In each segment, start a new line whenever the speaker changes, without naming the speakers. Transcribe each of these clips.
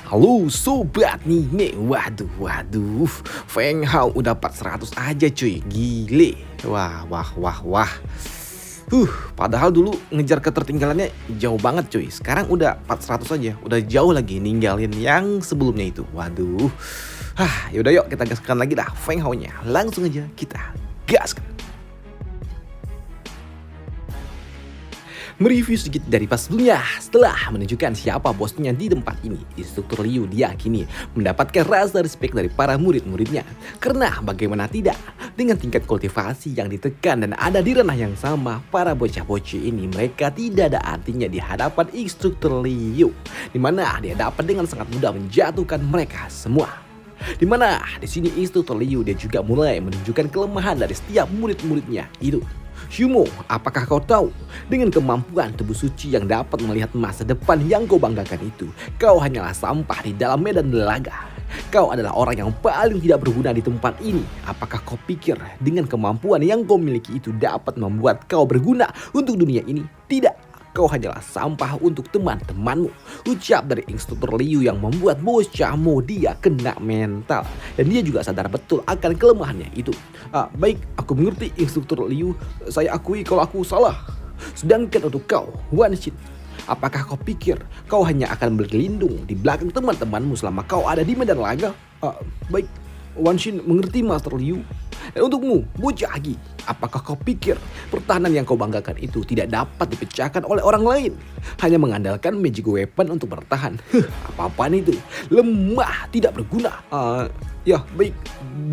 Halo sobat Nine, waduh, Feng Hao udah 400 aja cuy, gile. Wah. Padahal dulu ngejar ketertinggalannya jauh banget cuy. Sekarang udah 400 aja, udah jauh lagi ninggalin yang sebelumnya itu. Waduh. Yaudah yuk kita gaskan lagi dah Feng Hao-nya. Langsung aja kita gaskan. Mereview sedikit dari pas sebelumnya. Setelah menunjukkan siapa bosnya di tempat ini, instruktur Liu diyakini mendapatkan rasa respect dari para murid-muridnya. Karena bagaimana tidak, dengan tingkat kultivasi yang ditekan dan ada di ranah yang sama, para bocah-bocah ini mereka tidak ada artinya di hadapan instruktur Liu, dimana dia dapat dengan sangat mudah menjatuhkan mereka semua. Dimana di sini instruktur Liu dia juga mulai menunjukkan kelemahan dari setiap murid-muridnya itu. Shumo, apakah kau tahu? Dengan kemampuan tubuh suci yang dapat melihat masa depan yang kau banggakan itu, kau hanyalah sampah di dalam medan laga. Kau adalah orang yang paling tidak berguna di tempat ini. Apakah kau pikir dengan kemampuan yang kau miliki itu dapat membuat kau berguna untuk dunia ini? Tidak. Kau hanyalah sampah untuk teman-temanmu. Ucap dari instruktur Liu yang membuat bocahmu dia kena mental. Dan dia juga sadar betul akan kelemahannya itu. Baik, aku mengerti instruktur Liu. Saya akui kalau aku salah. Sedangkan untuk kau, Wan Xin, apakah kau pikir kau hanya akan berlindung di belakang teman-temanmu selama kau ada di medan laga? Baik, Wan Xin mengerti Master Liu. Dan untukmu, bocah Agi, apakah kau pikir pertahanan yang kau banggakan itu tidak dapat dipecahkan oleh orang lain? Hanya mengandalkan magic weapon untuk bertahan. Apa-apaan itu? Lemah, tidak berguna. Ya, baik,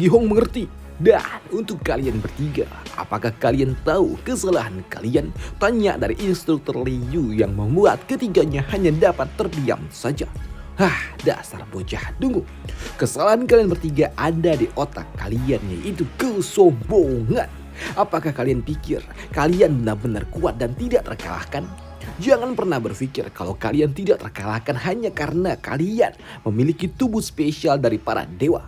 Gihong mengerti. Dan untuk kalian bertiga, apakah kalian tahu kesalahan kalian? Tanya dari instruktur Liu yang membuat ketiganya hanya dapat terdiam saja. Dasar bocah dungu. Kesalahan kalian bertiga ada di otak kalian, yaitu kesombongan. Apakah kalian pikir kalian benar-benar kuat dan tidak terkalahkan? Jangan pernah berpikir kalau kalian tidak terkalahkan hanya karena kalian memiliki tubuh spesial dari para dewa.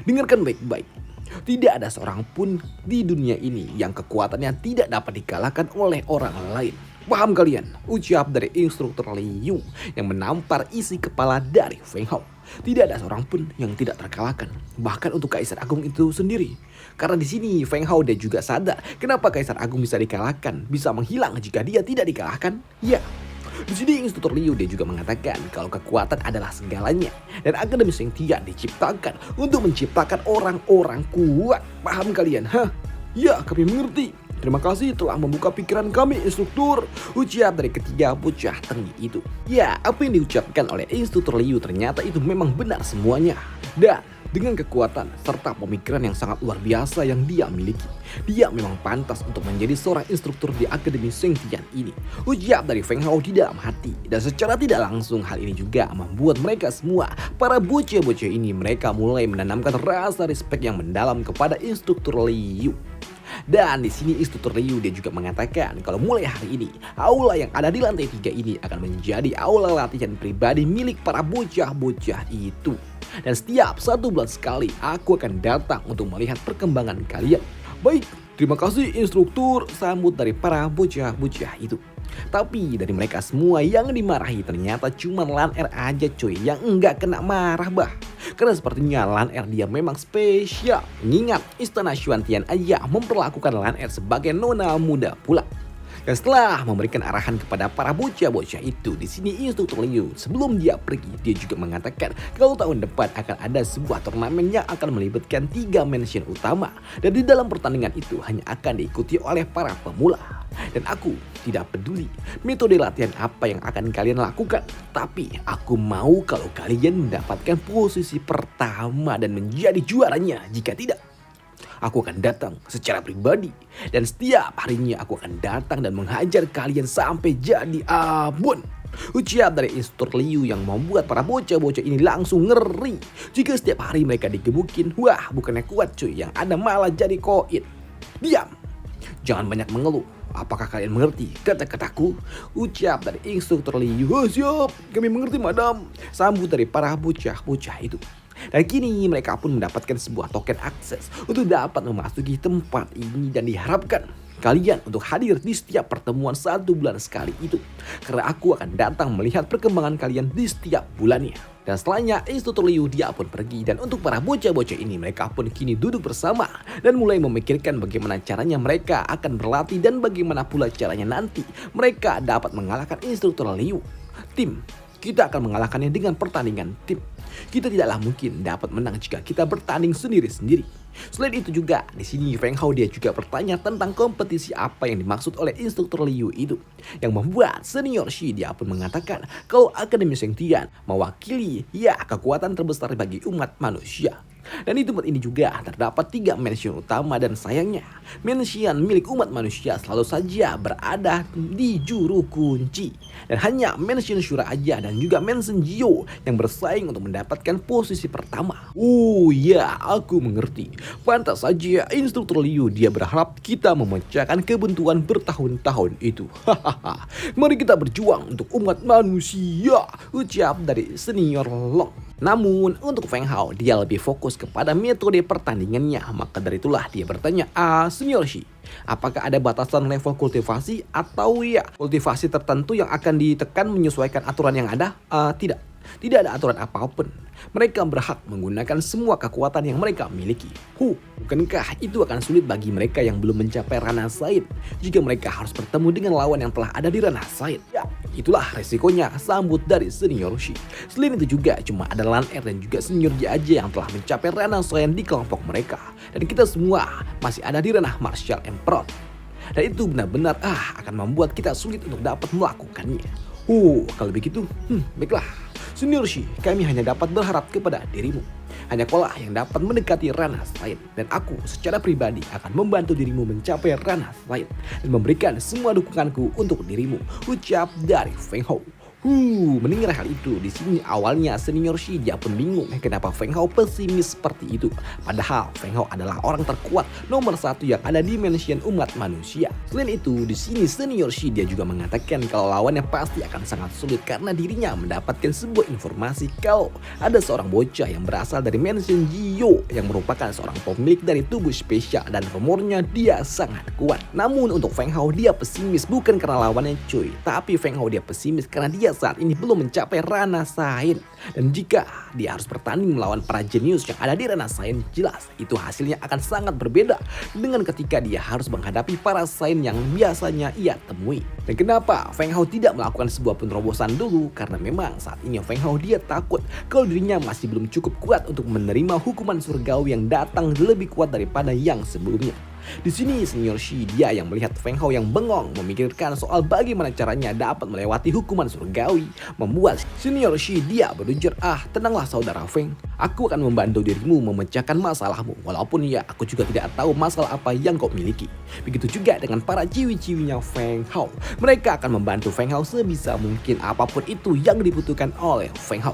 Dengarkan baik-baik. Tidak ada seorang pun di dunia ini yang kekuatannya tidak dapat dikalahkan oleh orang lain. Paham kalian? Ucap dari instruktur Liu yang menampar isi kepala dari Feng Hao. Tidak ada seorang pun yang tidak terkalahkan, bahkan untuk Kaisar Agung itu sendiri. Karena di sini Feng Hao dia juga sadar kenapa Kaisar Agung bisa dikalahkan, bisa menghilang jika dia tidak dikalahkan. Ya, di sini instruktur Liu dia juga mengatakan kalau kekuatan adalah segalanya dan Akademi Seng Tian diciptakan untuk menciptakan orang-orang kuat. Paham kalian? Ya, kami mengerti. Terima kasih telah membuka pikiran kami, instruktur. Ucap dari ketiga bocah tinggi itu. Ya, apa yang diucapkan oleh instruktur Liu ternyata itu memang benar semuanya. Dan dengan kekuatan serta pemikiran yang sangat luar biasa yang dia miliki, dia memang pantas untuk menjadi seorang instruktur di Akademi Seng Tian ini. Ucap dari Feng Hao di dalam hati. Dan secara tidak langsung hal ini juga membuat mereka semua, para bocah-bocah ini, mereka mulai menanamkan rasa respect yang mendalam kepada instruktur Liu. Dan di sini instruktur Liu dia juga mengatakan kalau mulai hari ini aula yang ada di lantai 3 ini akan menjadi aula latihan pribadi milik para bocah-bocah itu. Dan setiap 1 bulan sekali aku akan datang untuk melihat perkembangan kalian. Baik, terima kasih instruktur, sambut dari para bocah-bocah itu. Tapi dari mereka semua yang dimarahi ternyata cuma Lan Er aja cuy yang enggak kena marah bah. Karena sepertinya Lan Er dia memang spesial. Mengingat Istana Xuantian aja memperlakukan Lan Er sebagai nona muda pula. Dan setelah memberikan arahan kepada para bocah-bocah itu, di sini instruktur Liu sebelum dia pergi dia juga mengatakan kalau tahun depan akan ada sebuah turnamen yang akan melibatkan 3 mansion utama. Dan di dalam pertandingan itu hanya akan diikuti oleh para pemula. Dan aku tidak peduli metode latihan apa yang akan kalian lakukan. Tapi aku mau kalau kalian mendapatkan posisi pertama dan menjadi juaranya. Jika tidak, aku akan datang secara pribadi. Dan setiap harinya aku akan datang dan menghajar kalian sampai jadi abon. Ucap dari instruktur Liu yang membuat para bocah-bocah ini langsung ngeri. Jika setiap hari mereka digebukin, wah bukannya kuat cuy, yang ada malah jadi koit. Diam, jangan banyak mengeluh. Apakah kalian mengerti kata-kataku? Ucap dari instruktur Liu. Siap, kami mengerti madam. Sambut dari para bocah-bocah itu. Dan kini mereka pun mendapatkan sebuah token akses untuk dapat memasuki tempat ini dan diharapkan kalian untuk hadir di setiap pertemuan 1 bulan sekali itu. Karena aku akan datang melihat perkembangan kalian di setiap bulannya. Dan setelahnya instruktur Liu dia pun pergi, dan untuk para bocah-bocah ini mereka pun kini duduk bersama dan mulai memikirkan bagaimana caranya mereka akan berlatih dan bagaimana pula caranya nanti mereka dapat mengalahkan instruktur Liu. Tim, kita akan mengalahkannya dengan pertandingan tim. Kita tidaklah mungkin dapat menang jika kita bertanding sendiri-sendiri. Selain itu juga, di sini Feng Hao dia juga bertanya tentang kompetisi apa yang dimaksud oleh instruktur Liu itu. Yang membuat senior Shi dia pun mengatakan kalau Akademi Shengtian mewakili kekuatan terbesar bagi umat manusia. Dan di tempat ini juga terdapat 3 mansion utama, dan sayangnya mansion milik umat manusia selalu saja berada di juru kunci. Dan hanya mansion Shura aja dan juga mansion Jiu yang bersaing untuk mendapatkan posisi pertama. Oh ya, aku mengerti. Pantas saja instruktur Liu dia berharap kita memecahkan kebuntuan bertahun-tahun itu. Hahaha. Mari kita berjuang untuk umat manusia, ucap dari senior Long. Namun untuk Feng Hao dia lebih fokus kepada metode pertandingannya. Maka dari itulah dia bertanya, senior Shi, apakah ada batasan level kultivasi atau kultivasi tertentu yang akan ditekan menyesuaikan aturan yang ada? Tidak ada aturan apapun. Mereka berhak menggunakan semua kekuatan yang mereka miliki. Bukankah itu akan sulit bagi mereka yang belum mencapai ranah Said jika mereka harus bertemu dengan lawan yang telah ada di ranah Said? Ya, itulah resikonya, sambut dari senior Shi. Selain itu juga cuma ada Lan Er dan juga senior Ji aja yang telah mencapai ranah Said di kelompok mereka. Dan kita semua masih ada di ranah Martial Emperor. Dan itu benar-benar akan membuat kita sulit untuk dapat melakukannya. Kalau begitu, baiklah. Senior Shi, kami hanya dapat berharap kepada dirimu. Hanya kaulah yang dapat mendekati ranah Said. Dan aku secara pribadi akan membantu dirimu mencapai ranah Said dan memberikan semua dukunganku untuk dirimu, ucap dari Feng Hao. Mendengar hal itu, di sini awalnya senior Shi dia pun bingung kenapa Feng Hao pesimis seperti itu. Padahal Feng Hao adalah orang terkuat nomor 1 yang ada di mansion umat manusia. Selain itu, di sini senior Shi dia juga mengatakan kalau lawannya pasti akan sangat sulit karena dirinya mendapatkan sebuah informasi kalau ada seorang bocah yang berasal dari mansion Jiu yang merupakan seorang pemilik dari tubuh spesial dan rumornya dia sangat kuat. Namun untuk Feng Hao dia pesimis bukan karena lawannya cuy, tapi Feng Hao dia pesimis karena dia saat ini belum mencapai ranah Sain. Dan jika dia harus bertanding melawan para jenius yang ada di ranah Sain, jelas itu hasilnya akan sangat berbeda dengan ketika dia harus menghadapi para Sain yang biasanya ia temui. Dan kenapa Feng Hao tidak melakukan sebuah penerobosan dulu? Karena memang saat ini Feng Hao dia takut kalau dirinya masih belum cukup kuat untuk menerima hukuman surgawi yang datang lebih kuat daripada yang sebelumnya. Di sini senior Shi dia yang melihat Feng Hao yang bengong memikirkan soal bagaimana caranya dapat melewati hukuman surgawi, membuat senior Shi dia berujar, tenanglah saudara Feng, aku akan membantu dirimu memecahkan masalahmu, walaupun aku juga tidak tahu masalah apa yang kau miliki. Begitu juga dengan para ciwi-ciwinya Feng Hao, mereka akan membantu Feng Hao sebisa mungkin apapun itu yang dibutuhkan oleh Feng Hao.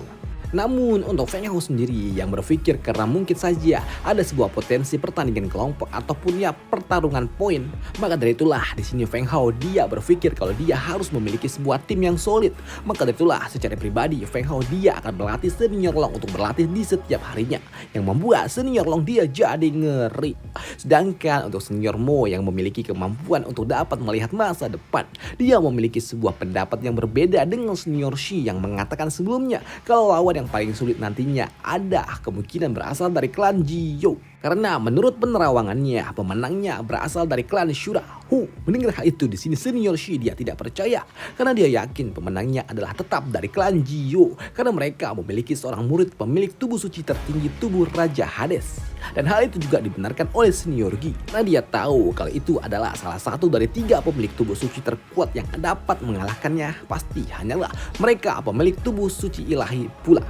Namun untuk Feng Hao sendiri yang berpikir karena mungkin saja ada sebuah potensi pertandingan kelompok ataupun pertarungan poin, maka dari itulah di sini Feng Hao dia berpikir kalau dia harus memiliki sebuah tim yang solid. Maka dari itulah secara pribadi Feng Hao dia akan berlatih senior Long untuk berlatih di setiap harinya, yang membuat senior Long dia jadi ngeri. Sedangkan untuk senior Mo yang memiliki kemampuan untuk dapat melihat masa depan, dia memiliki sebuah pendapat yang berbeda dengan senior Shi yang mengatakan sebelumnya kalau lawan yang paling sulit nantinya ada kemungkinan berasal dari klan Jiu. Karena menurut penerawangannya pemenangnya berasal dari klan Shura. Mendengar hal itu di sini senior Shi dia tidak percaya karena dia yakin pemenangnya adalah tetap dari klan Jiu karena mereka memiliki seorang murid pemilik tubuh suci tertinggi tubuh Raja Hades. Dan hal itu juga dibenarkan oleh senior Gi karena dia tahu kalau itu adalah salah satu dari 3 pemilik tubuh suci terkuat yang dapat mengalahkannya pasti hanyalah mereka pemilik tubuh suci ilahi pula.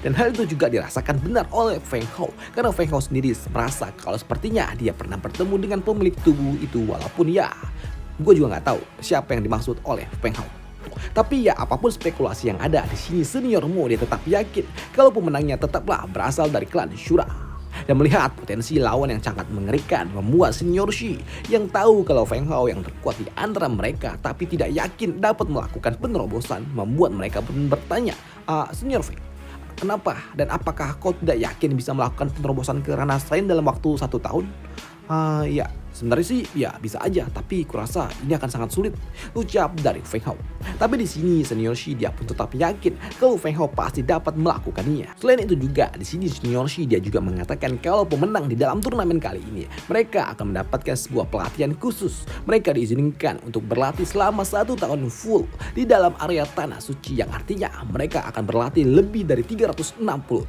Dan hal itu juga dirasakan benar oleh Feng Hao karena Feng Hao sendiri merasa kalau sepertinya dia pernah bertemu dengan pemilik tubuh itu, walaupun gue juga nggak tahu siapa yang dimaksud oleh Feng Hao. Tapi apapun spekulasi yang ada di sini senior Mo dia tetap yakin kalau pemenangnya tetaplah berasal dari klan Shura. Dan melihat potensi lawan yang sangat mengerikan membuat senior Shi yang tahu kalau Feng Hao yang terkuat di antara mereka tapi tidak yakin dapat melakukan penerobosan, membuat mereka pun bertanya, senior Feng, kenapa dan apakah kau tidak yakin bisa melakukan penerobosan ke ranah Sain dalam waktu 1 tahun? Sebenarnya sih ya bisa aja, tapi kurasa ini akan sangat sulit, ucap dari Feng Hao. Tapi di sini senior Shi dia pun tetap yakin kalau Feng Hao pasti dapat melakukannya. Selain itu juga di sini senior Shi dia juga mengatakan kalau pemenang di dalam turnamen kali ini mereka akan mendapatkan sebuah pelatihan khusus. Mereka diizinkan untuk berlatih selama 1 tahun full di dalam area tanah suci, yang artinya mereka akan berlatih lebih dari 360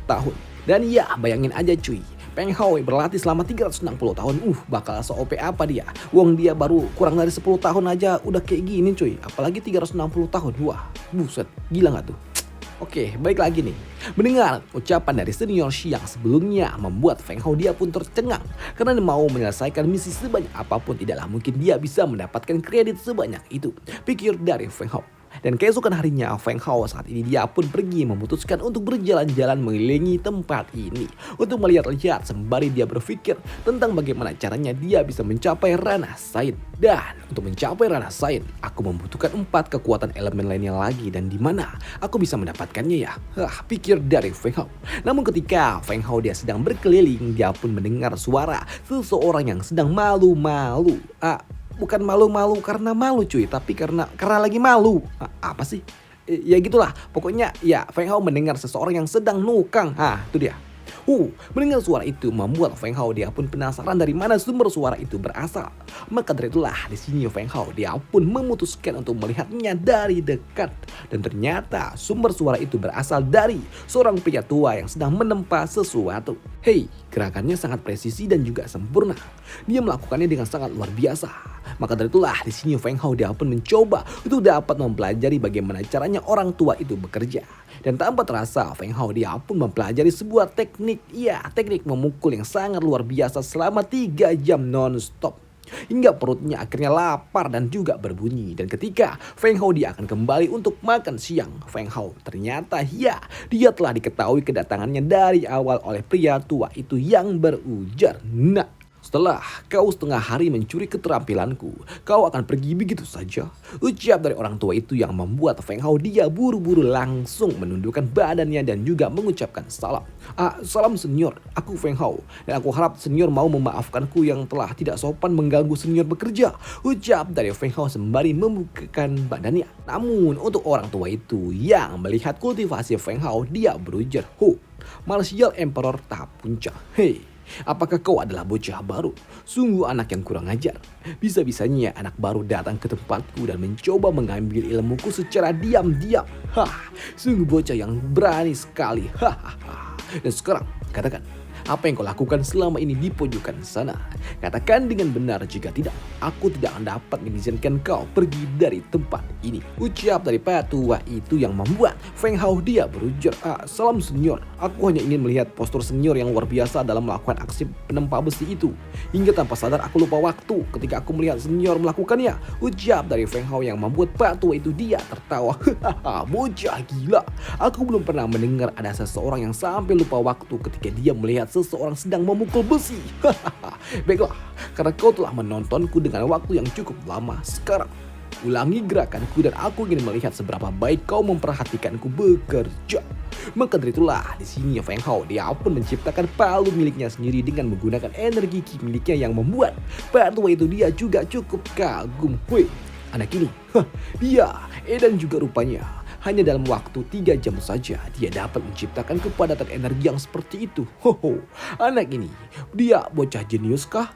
tahun. Dan ya bayangin aja cuy, Feng Hao berlatih selama 360 tahun, bakal se-OP apa dia? Wong dia baru kurang dari 10 tahun aja udah kayak gini cuy, apalagi 360 tahun, wah buset, gila gak tuh? Oke, baik lagi nih. Mendengar ucapan dari senior Shi yang sebelumnya membuat Feng Hao dia pun tercengang. Karena dia mau menyelesaikan misi sebanyak apapun tidaklah mungkin dia bisa mendapatkan kredit sebanyak itu, pikir dari Feng Hao. Dan keesokan harinya Feng Hao saat ini dia pun pergi memutuskan untuk berjalan-jalan mengelilingi tempat ini untuk melihat-lihat sembari dia berpikir tentang bagaimana caranya dia bisa mencapai ranah Sain. Dan untuk mencapai ranah Sain, aku membutuhkan 4 kekuatan elemen lainnya lagi, dan di mana aku bisa mendapatkannya ya? Pikir dari Feng Hao. Namun ketika Feng Hao dia sedang berkeliling, dia pun mendengar suara seseorang yang sedang malu-malu. Bukan malu-malu karena malu cuy, tapi karena lagi malu. Apa sih? Ya gitulah. Pokoknya ya Feng Hao mendengar seseorang yang sedang nukang. Itu dia. Mendengar suara itu membuat Feng Hao dia pun penasaran dari mana sumber suara itu berasal. Maka dari itulah di sini Feng Hao dia pun memutuskan untuk melihatnya dari dekat. Dan ternyata sumber suara itu berasal dari seorang pria tua yang sedang menempa sesuatu. Gerakannya sangat presisi dan juga sempurna. Dia melakukannya dengan sangat luar biasa. Maka dari itulah di sini Feng Hao dia pun mencoba untuk dapat mempelajari bagaimana caranya orang tua itu bekerja. Dan tanpa terasa Feng Hao dia pun mempelajari sebuah teknik memukul yang sangat luar biasa selama 3 jam non-stop. Hingga perutnya akhirnya lapar dan juga berbunyi. Dan ketika Feng Hao dia akan kembali untuk makan siang, Feng Hao ternyata dia telah diketahui kedatangannya dari awal oleh pria tua itu yang berujar, "Setelah kau setengah hari mencuri keterampilanku, kau akan pergi begitu saja?" Ucap dari orang tua itu yang membuat Feng Hao dia buru-buru langsung menundukkan badannya dan juga mengucapkan salam. "Salam senior, aku Feng Hao, dan aku harap senior mau memaafkanku yang telah tidak sopan mengganggu senior bekerja," ucap dari Feng Hao sembari membukakan badannya. Namun untuk orang tua itu yang melihat kultivasi Feng Hao dia berujar, "Martial Emperor tahap puncak. Apakah kau adalah bocah baru? Sungguh anak yang kurang ajar. Bisa-bisanya anak baru datang ke tempatku dan mencoba mengambil ilmuku secara diam-diam. Sungguh bocah yang berani sekali. Dan sekarang katakan, apa yang kau lakukan selama ini di pojokan sana? Katakan dengan benar, jika tidak, aku tidak akan dapat mengizinkan kau pergi dari tempat ini," ucap dari patua itu yang membuat Feng Hao dia berujar, "Salam senior, aku hanya ingin melihat postur senior yang luar biasa dalam melakukan aksi penempa besi itu. Hingga tanpa sadar aku lupa waktu ketika aku melihat senior melakukannya," ucap dari Feng Hao yang membuat patua itu dia tertawa. "Bocah gila, aku belum pernah mendengar ada seseorang yang sampai lupa waktu ketika dia melihat seseorang sedang memukul besi. Baiklah, karena kau telah menontonku dengan waktu yang cukup lama, sekarang ulangi gerakanku dan aku ingin melihat seberapa baik kau memperhatikanku bekerja." Maka dari itulah di sini Feng Hao dia pun menciptakan palu miliknya sendiri dengan menggunakan energi ki miliknya yang membuat patua itu dia juga cukup kagum. Anak ini, dia edan juga rupanya. Hanya dalam waktu 3 jam saja dia dapat menciptakan kepadatan energi yang seperti itu. Anak ini, dia bocah jenius kah?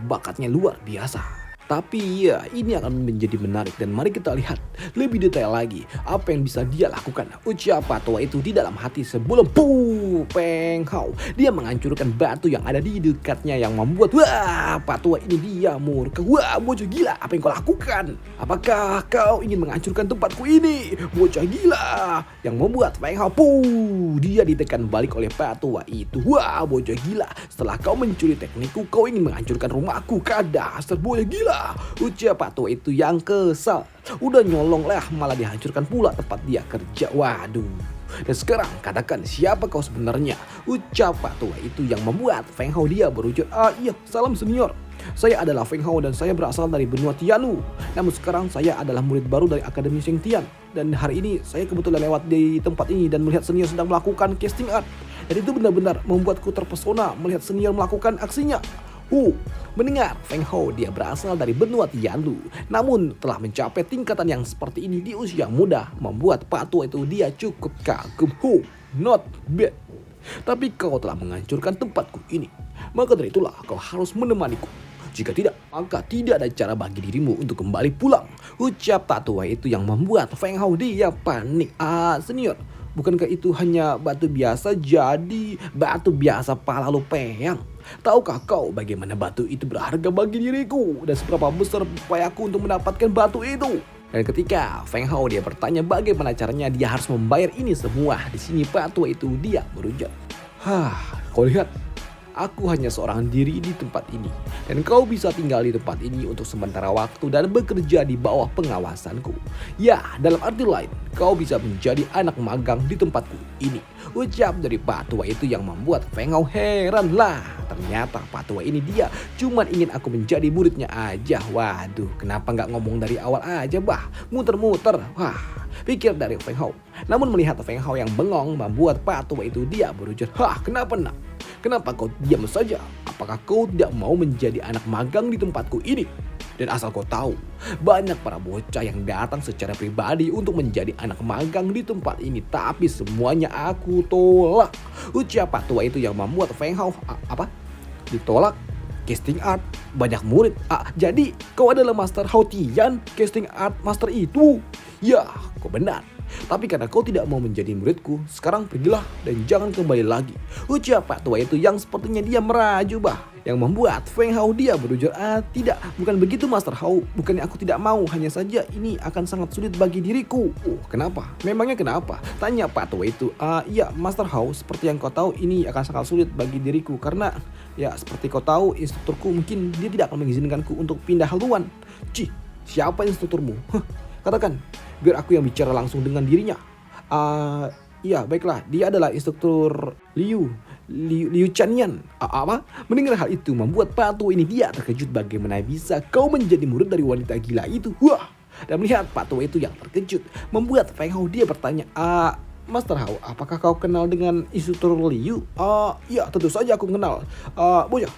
Bakatnya luar biasa. Tapi ya ini akan menjadi menarik, dan mari kita lihat lebih detail lagi apa yang bisa dia lakukan, ucap patua itu di dalam hati sebelum Feng Hao dia menghancurkan batu yang ada di dekatnya yang membuat patua ini dia murka. "Bocah gila, apa yang kau lakukan? Apakah kau ingin menghancurkan tempatku ini, bocah gila?" Yang membuat Feng Hao dia ditekan balik oleh patua itu. "Bocah gila, setelah kau mencuri teknikku, kau ingin menghancurkan rumahku, dasar bocah gila," ucap patua itu yang kesal. Udah nyolong lah malah dihancurkan pula tempat dia kerja. Waduh. Dan sekarang katakan siapa kau sebenarnya, ucap patua itu yang membuat Feng Hao dia berujar, "Iya, salam senior. Saya adalah Feng Hao dan saya berasal dari benua Tianu. Namun sekarang saya adalah murid baru dari Akademi Sheng Tian. Dan hari ini saya kebetulan lewat di tempat ini dan melihat senior sedang melakukan casting art. Dan itu benar-benar membuatku terpesona melihat senior melakukan aksinya. Mendengar Feng Hao dia berasal dari benua Tianlu, namun telah mencapai tingkatan yang seperti ini di usia muda, membuat Pak Tua itu dia cukup kagum. Not bad. Tapi kau telah menghancurkan tempatku ini, maka dari itulah kau harus menemaniku. Jika tidak, maka tidak ada cara bagi dirimu untuk kembali pulang. Ucap Pak Tua itu yang membuat Feng Hao dia panik. Senior, bukankah itu hanya batu biasa? Jadi batu biasa pala lu peyang. Tahukah kau bagaimana batu itu berharga bagi diriku dan seberapa besar upayaku untuk mendapatkan batu itu? Dan ketika Feng Hao dia bertanya bagaimana caranya dia harus membayar ini semua, di sini Pak Tua itu dia berujar, kau lihat, aku hanya seorang diri di tempat ini, dan kau bisa tinggal di tempat ini untuk sementara waktu dan bekerja di bawah pengawasanku. Ya, dalam arti lain, kau bisa menjadi anak magang di tempatku ini. Ucap dari Pak Tua itu yang membuat Feng Hao heran lah. Ternyata Pak Tua ini dia cuman ingin aku menjadi muridnya aja. Waduh, kenapa nggak ngomong dari awal aja bah? Muter-muter. Pikir dari Feng Hao. Namun melihat Feng Hao yang bengong membuat Pak Tua itu dia berujar, kenapa nak? Kenapa kau diam saja? Apakah kau tidak mau menjadi anak magang di tempatku ini? Dan asal kau tahu, banyak para bocah yang datang secara pribadi untuk menjadi anak magang di tempat ini. Tapi semuanya aku tolak. Ucap Pak Tua itu yang membuat Feng Hao, ditolak? Casting art, banyak murid. Jadi kau adalah Master Hao Tian, casting art master itu? Ya, kau benar. Tapi karena kau tidak mau menjadi muridku, sekarang pergilah dan jangan kembali lagi. Ucap Pak Tua itu yang sepertinya dia meraju bah. Yang membuat Feng Hao dia berujar, tidak, bukan begitu Master Hao. Bukannya aku tidak mau, hanya saja ini akan sangat sulit bagi diriku. Kenapa? Memangnya kenapa? Tanya Pak Tua itu. Ya Master Hao, seperti yang kau tahu ini akan sangat sulit bagi diriku. Karena ya seperti kau tahu instrukturku mungkin dia tidak akan mengizinkanku untuk pindah haluan. Siapa instrukturmu? Katakan, biar aku yang bicara langsung dengan dirinya. Iya baiklah, dia adalah instruktur Liu Chanian. Mendengar hal itu membuat Pak Tua ini dia terkejut bagaimana bisa kau menjadi murid dari wanita gila itu. Dan melihat Pak Tua itu yang terkejut membuat Feng Hao dia bertanya, Master Hao, apakah kau kenal dengan instruktur Liu? Ya tentu saja aku kenal. Bocah,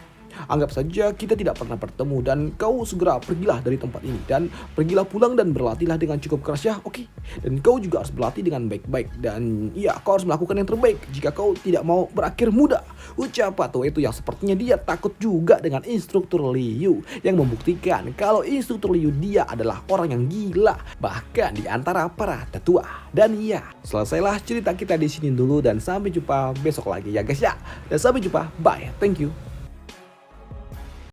anggap saja kita tidak pernah bertemu dan kau segera pergilah dari tempat ini dan pergilah pulang dan berlatihlah dengan cukup keras ya, oke? Dan kau juga harus berlatih dengan baik-baik dan ya kau harus melakukan yang terbaik jika kau tidak mau berakhir muda. Ucap Pak Tua itu yang sepertinya dia takut juga dengan instruktur Liu yang membuktikan kalau instruktur Liu dia adalah orang yang gila bahkan di antara para tetua. Dan ya, selesailah cerita kita di sini dulu dan sampai jumpa besok lagi ya guys ya. Dan sampai jumpa, bye, thank you.